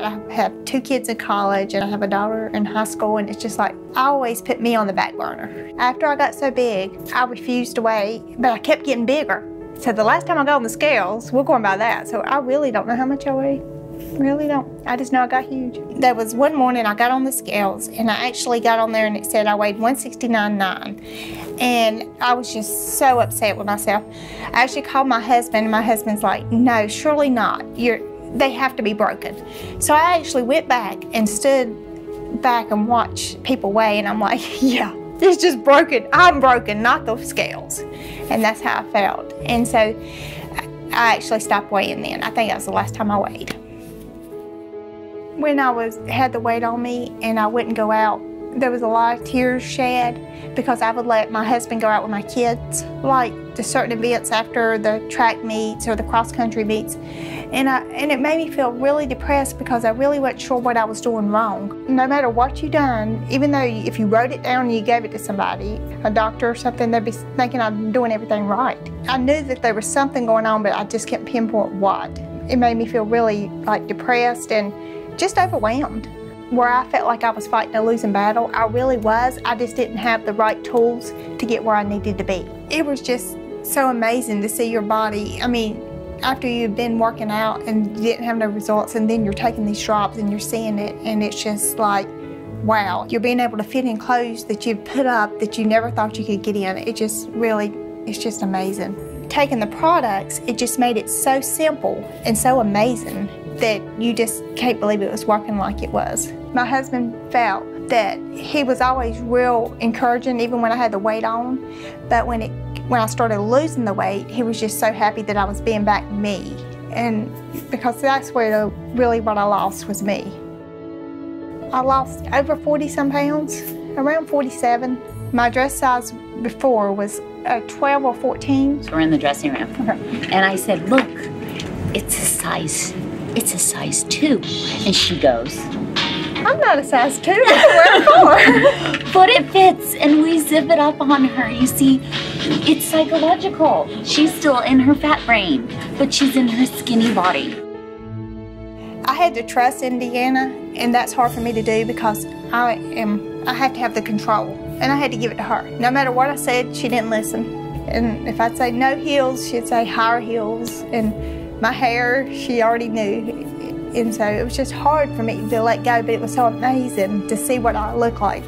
I have 2 kids in college and I have a daughter in high school, and it's just like, I always put me on the back burner. After I got so big, I refused to weigh, but I kept getting bigger. So the last time I got on the scales, we're going by that, so I really don't know how much I weigh. Really don't. I just know I got huge. There was one morning I got on the scales, and I actually got on there and it said I weighed 169.9. And I was just so upset with myself. I actually called my husband, and my husband's like, no, surely not. They have to be broken. So I actually went back and stood back and watched people weigh, and I'm like, yeah, it's just broken. I'm broken, not the scales. And that's how I felt. And so I actually stopped weighing then. I think that was the last time I weighed. When I had the weight on me and I wouldn't go out, there was a lot of tears shed because I would let my husband go out with my kids, like to certain events after the track meets or the cross-country meets. And it made me feel really depressed because I really wasn't sure what I was doing wrong. No matter what you done, even though if you wrote it down and you gave it to somebody, a doctor or something, they'd be thinking I'm doing everything right. I knew that there was something going on, but I just couldn't pinpoint what. It made me feel really like depressed and just overwhelmed. Where I felt like I was fighting a losing battle, I really was. I just didn't have the right tools to get where I needed to be. It was just so amazing to see your body. I mean, after you've been working out and you didn't have no results, and then you're taking these drops and you're seeing it, and it's just like, wow. You're being able to fit in clothes that you've put up that you never thought you could get in. It just really, it's just amazing. Taking the products, it just made it so simple and so amazing that you just can't believe it was working like it was. My husband felt that he was always real encouraging, even when I had the weight on, but when I started losing the weight, he was just so happy that I was being back me. And because that's where really what I lost was me. I lost over 40-some pounds, around 47. My dress size before was a 12 or 14. We're in the dressing room, Okay. And I said, look, it's a size 2. And she goes, I'm not a size 2, I wear 4. but it fits, and we zip it up on her. You see, it's psychological. She's still in her fat brain, but she's in her skinny body. I had to trust Indiana, and that's hard for me to do because I have to have the control, and I had to give it to her. No matter what I said, she didn't listen. And if I'd say no heels, she'd say higher heels, and my hair, she already knew. And so it was just hard for me to let go, but it was so amazing to see what I look like.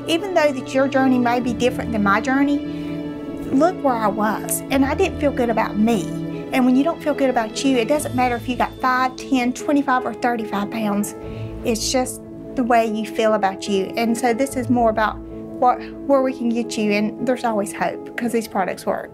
Even though that your journey may be different than my journey, look where I was, and I didn't feel good about me. And when you don't feel good about you, it doesn't matter if you got 5, 10, 25, or 35 pounds. It's just the way you feel about you. And so this is more about where we can get you, and there's always hope because these products work.